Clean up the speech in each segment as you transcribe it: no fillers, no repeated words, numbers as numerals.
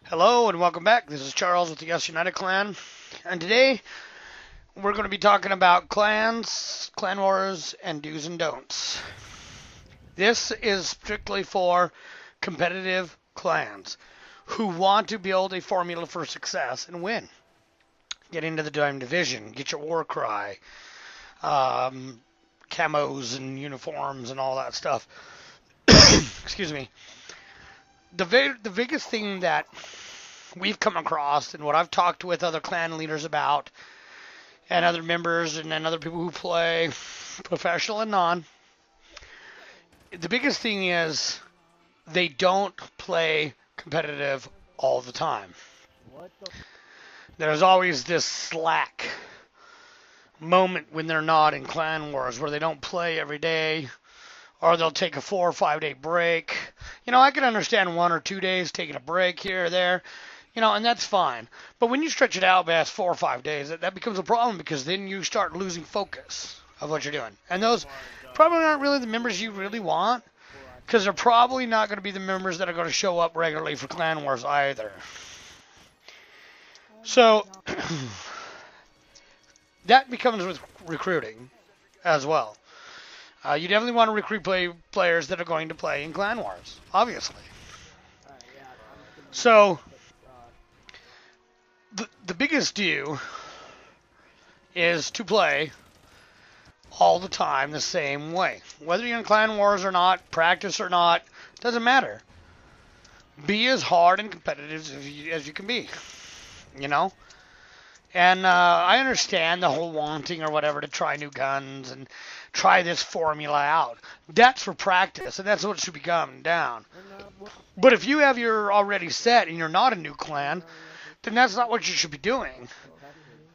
Hello and welcome back. This is Charles with the Yes United Clan, and today we're going to be talking about clans, clan wars, and do's and don'ts. This is strictly for competitive clans who want to build a formula for success and win. Get into the Diamond Division, get your war cry, camos and uniforms and all that stuff. Excuse me. The biggest thing that we've come across and what I've talked with other clan leaders about and other members and then other people who play professional and non, the biggest thing is they don't play competitive all the time. There's always this slack moment when they're not in clan wars where they don't play every day or they'll take a 4 or 5 day break. I can understand 1 or 2 days taking a break here or there, and that's fine. But when you stretch it out past 4 or 5 days, that becomes a problem because then you start losing focus of what you're doing. And those probably aren't really the members you really want because they're probably not going to be the members that are going to show up regularly for clan wars either. So that becomes with recruiting as well. You definitely want to recruit players that are going to play in clan wars, obviously. So the biggest do is to play all the time the same way. Whether you're in clan wars or not, practice or not, doesn't matter. Be as hard and competitive as you can be, And I understand the whole wanting or whatever to try new guns and try this formula out. That's for practice, and that's what it should be coming down. But if you have your already set and you're not a new clan, then that's not what you should be doing.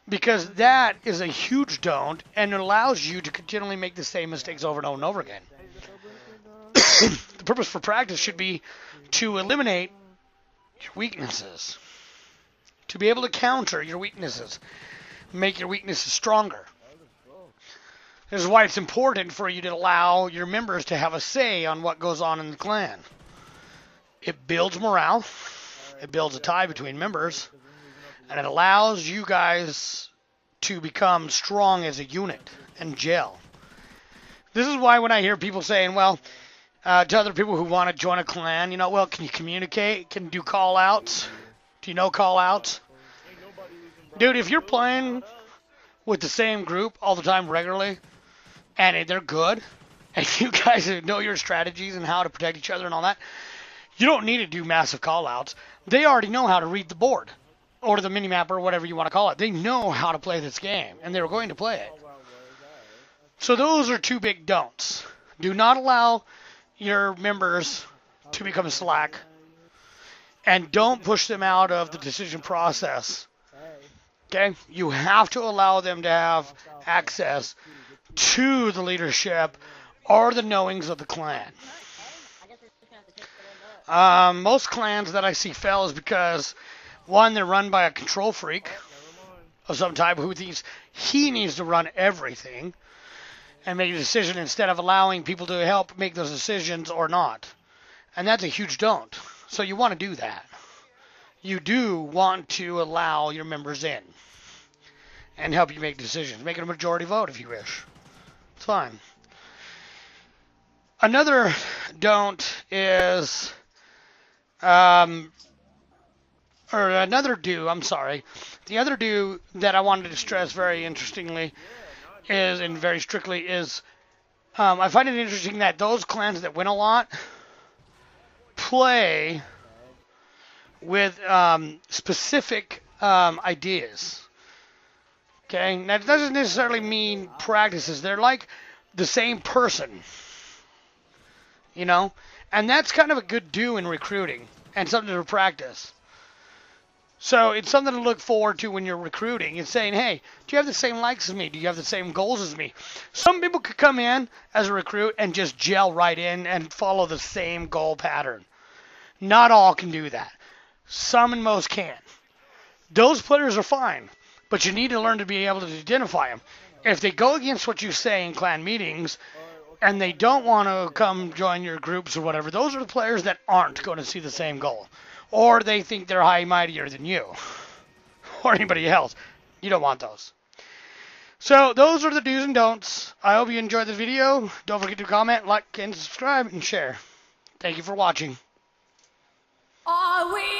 Because that is a huge don't, and it allows you to continually make the same mistakes over and over and over again. The purpose for practice should be to eliminate your weaknesses. To be able to counter your weaknesses. Make your weaknesses stronger. This is why it's important for you to allow your members to have a say on what goes on in the clan. It builds morale. It builds a tie between members. And it allows you guys to become strong as a unit and gel. This is why when I hear people saying, to other people who want to join a clan, can you communicate? Can you do call-outs? Do you know call-outs? Dude, if you're playing with the same group all the time regularly, and they're good, and you guys know your strategies and how to protect each other and all that, you don't need to do massive call-outs. They already know how to read the board, or the mini-map, or whatever you want to call it. They know how to play this game, and they're going to play it. So those are two big don'ts. Do not allow your members to become slack, and don't push them out of the decision process. Okay? You have to allow them to have access to the leadership or the knowings of the clan. Most clans that I see fail is because, one, they're run by a control freak of some type who thinks he needs to run everything and make a decision instead of allowing people to help make those decisions or not. And that's a huge don't. So you want to do that. You do want to allow your members in and help you make decisions. Make it a majority vote if you wish. It's fine. Another don't is, another do, I'm sorry. The other do that I wanted to stress very interestingly is, and very strictly is, I find it interesting that those clans that win a lot play with specific ideas. Okay, that doesn't necessarily mean practices. They're like the same person, and that's kind of a good do in recruiting and something to practice. So it's something to look forward to when you're recruiting. It's saying, hey, do you have the same likes as me? Do you have the same goals as me? Some people could come in as a recruit and just gel right in and follow the same goal pattern. Not all can do that. Some and most can. Those players are fine, but you need to learn to be able to identify them. If they go against what you say in clan meetings and they don't want to come join your groups or whatever, those are the players that aren't going to see the same goal. or they think they're high mightier than you or anybody else. You don't want those. So those are the do's and don'ts. I hope you enjoyed this video. Don't forget to comment, like, and subscribe, and share. Thank you for watching. Are we